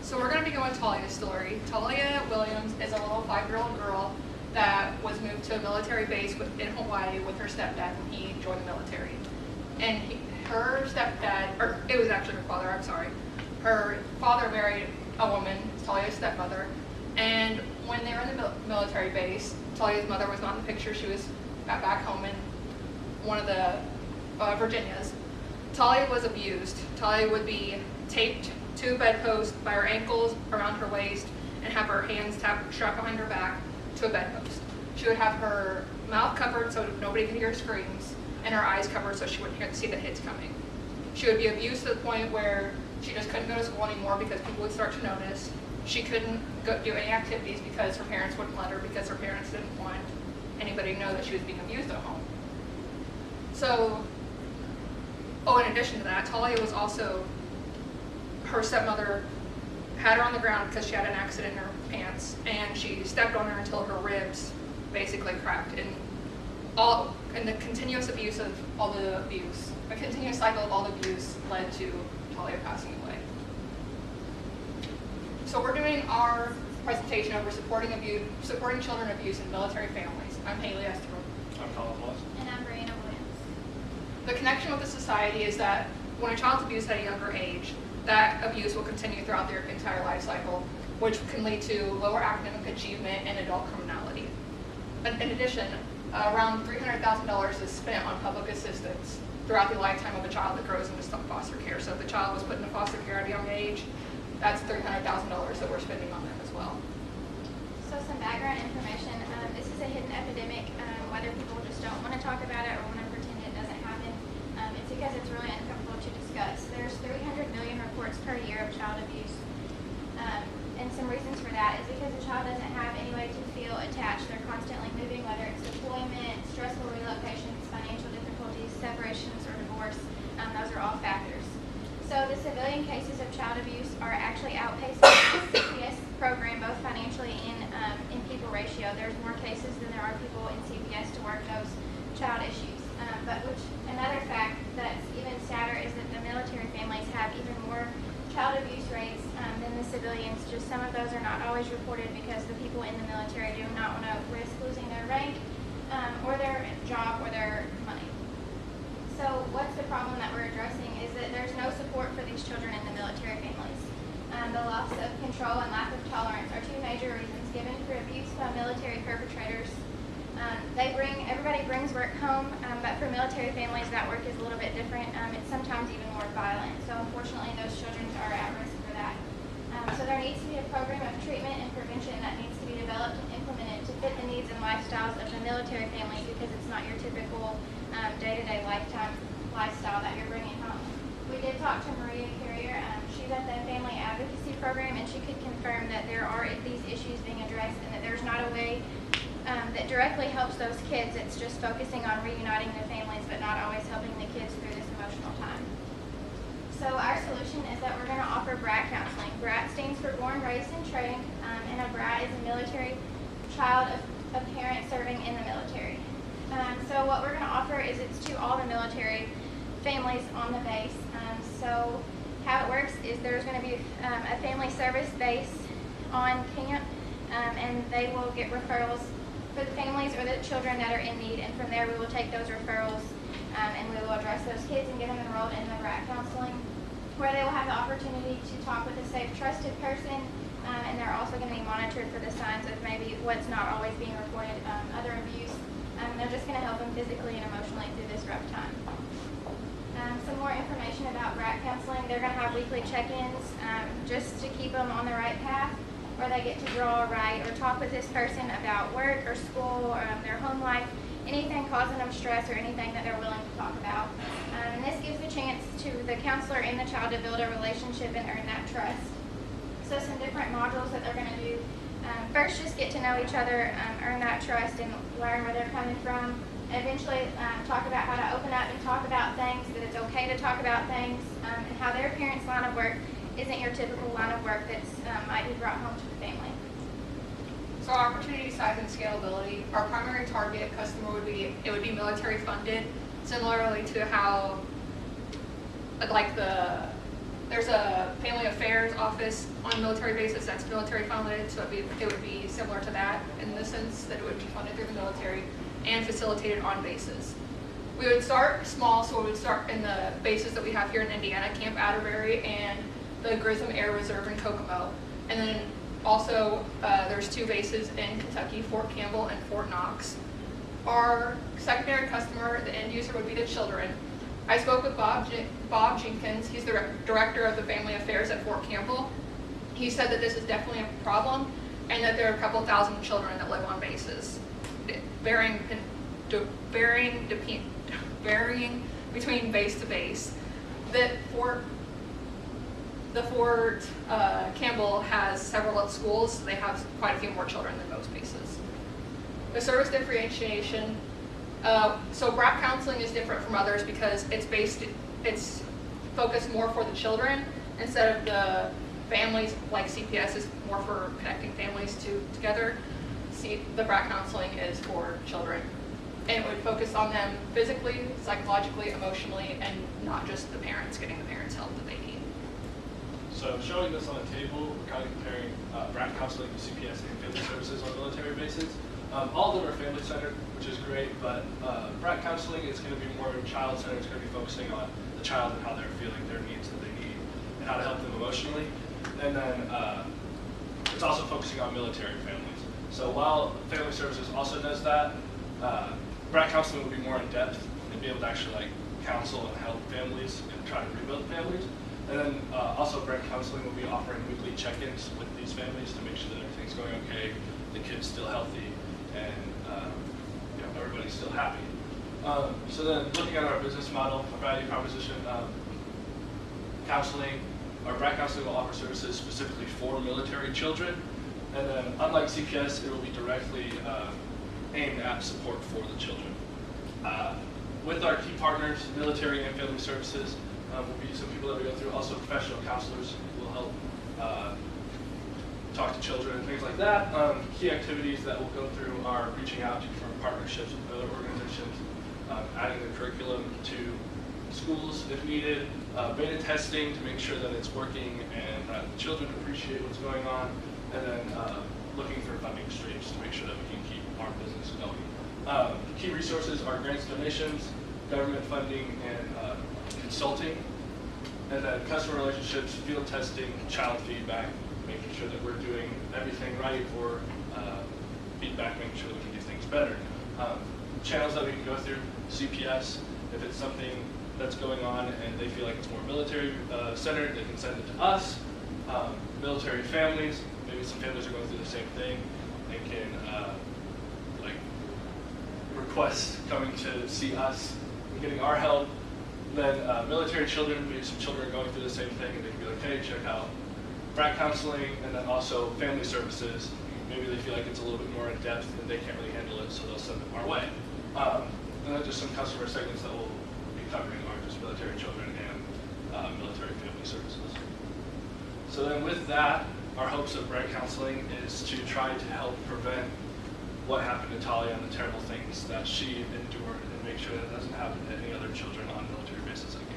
So we're going to be going with Talia's story. Talia Williams is a little 5-year-old girl that was moved to a military base in Hawaii with her stepdad when he joined the military. And her stepdad, or it was actually her father, I'm sorry. Her father married a woman, Talia's stepmother, and when they were in the military base, Talia's mother was not in the picture. She was back home in one of the Virginias. Talia was abused. Talia would be taped to a bedpost by her ankles, around her waist, and have her hands strapped behind her back to a bedpost. She would have her mouth covered so nobody could hear screams, and her eyes covered so she wouldn't see the hits coming. She would be abused to the point where she just couldn't go to school anymore because people would start to notice. She couldn't do any activities because her parents wouldn't let her, because her parents didn't want anybody to know that she was being abused at home. So, in addition to that, Talia was also, her stepmother had her on the ground because she had an accident in her pants, and she stepped on her until her ribs basically cracked. And the continuous abuse of all the abuse, a continuous cycle of all the abuse led to Talia passing away. So we're doing our presentation over supporting children abused in military families. I'm Haili. I'm Colin. And I'm Brianna. The connection with the society is that when a child's abused at a younger age, that abuse will continue throughout their entire life cycle, which can lead to lower academic achievement and adult criminality. In addition, around $300,000 is spent on public assistance throughout the lifetime of a child that grows into foster care. So if the child was put into foster care at a young age, that's $300,000 that we're spending on them as well. So some background information. This is a hidden epidemic, whether people just don't want to talk about it or want to pretend it doesn't happen. It's because it's really uncomfortable to discuss. There's 300 million reports per year of child abuse. And some reasons for that is because a child doesn't have any way to feel attached. They're constantly moving, whether it's deployment, stressful relocations, financial difficulties, separations, or divorce. Those are all factors. So the civilian cases of child abuse are actually outpacing the CPS program, both financially and in people ratio. There's more cases than there are people in CPS to work those child issues. Another fact that's even sadder is that the military families have even more child abuse rates than the civilians. Just some of those are not always reported because the people in the military do not want to risk losing their rank or their job or their money. So what's the problem that we're addressing is that there's no support for these children in the military families. The loss of control and lack of tolerance are two major reasons given for abuse by military perpetrators. Everybody brings work home, but for military families that work is a little bit different. It's sometimes even more violent. So unfortunately those children are at risk for that. So there needs to be a program of treatment and prevention that needs to be developed and implemented to fit the needs and lifestyles of the military family, because it's not your typical day-to-day lifestyle that you're bringing home. We did talk to Maria Carrier. She's at the Family Advocacy Program, and she could confirm that there are these issues being addressed and that there's not a way that directly helps those kids. It's just focusing on reuniting the families, but not always helping the kids through this emotional time. So our solution is that we're going to offer BRAT counseling. BRAT stands for Born, Raised, and Trained, and a BRAT is a military child of a parent serving in the military. So what we're going to offer is it's to all the military families on the base. So how it works is there's going to be a family service base on camp, and they will get referrals for the families or the children that are in need, and from there we will take those referrals and we will address those kids and get them enrolled in the BRAT counseling, where they will have the opportunity to talk with a safe, trusted person, and they're also going to be monitored for the signs of maybe what's not always being reported, other abuse. They're just going to help them physically and emotionally through this rough time. Some more information about BRAT counseling. They're going to have weekly check-ins just to keep them on the right path, where they get to draw or write or talk with this person about work or school or their home life, anything causing them stress or anything that they're willing to talk about. And this gives the chance to the counselor and the child to build a relationship and earn that trust. So some different modules that they're going to do. First, just get to know each other, earn that trust, and learn where they're coming from. Eventually, talk about how to open up and talk about things, that it's okay to talk about things, and how their parents' line of work isn't your typical line of work that might be brought home to the family. So opportunity size and scalability. Our primary target customer would be military funded, similarly to how like the There's a family affairs office on military bases that's military funded, so it would be similar to that in the sense that it would be funded through the military and facilitated on bases. We would start small, so we would start in the bases that we have here in Indiana, Camp Atterbury and the Grissom Air Reserve in Kokomo. And then also there's 2 bases in Kentucky, Fort Campbell and Fort Knox. Our secondary customer, the end user, would be the children. I spoke with Bob Jenkins. He's the director of the family affairs at Fort Campbell. He said that this is definitely a problem and that there are a couple thousand children that live on bases, varying between base to base. The Fort Campbell has several schools, so they have quite a few more children than most bases. The service differentiation. So BRAC counseling is different from others because it's focused more for the children instead of the families. Like CPS is more for connecting families together. The BRAC counseling is for children. And it would focus on them physically, psychologically, emotionally, and not just the parents getting the parents' help that they need. So showing this on a table, we're kind of comparing BRAC counseling to CPS and family services on military bases. All of them are family-centered, which is great, but BRAC counseling is going to be more child-centered. It's going to be focusing on the child and how they're feeling, their needs that they need, and how to help them emotionally. And then it's also focusing on military families. So while family services also does that, BRAC counseling will be more in depth and be able to actually counsel and help families and try to rebuild families. And then also BRAC counseling will be offering weekly check-ins with these families to make sure that everything's going okay, the kid's still healthy, and everybody's still happy. So then looking at our business model, our value proposition, counseling, our BRAC counseling will offer services specifically for military children. And then unlike CPS, it will be directly aimed at support for the children. With our key partners, military and family services, will be some people that we go through, also professional counselors who will help talk to children and things like that. Key activities that we'll go through are reaching out to different partnerships with other organizations, adding the curriculum to schools if needed, beta testing to make sure that it's working and that the children appreciate what's going on, and then looking for funding streams to make sure that we can keep our business going. Key resources are grants, donations, government funding, and consulting, and then customer relationships, field testing, child feedback, making sure that we're doing everything right, or feedback, making sure that we can do things better. Channels that we can go through, CPS, if it's something that's going on and they feel like it's more military centered, they can send it to us. Military families, maybe some families are going through the same thing and can request coming to see us and getting our help. Then military children, maybe some children are going through the same thing and they can be like, hey, check out BRAC counseling. And then also family services, maybe they feel like it's a little bit more in depth and they can't really handle it, so they'll send them our way. And then just some customer segments that we'll be covering are just military children and military family services. So then with that, our hopes of BRAC counseling is to try to help prevent what happened to Talia and the terrible things that she endured and make sure that it doesn't happen to any other children on military bases again.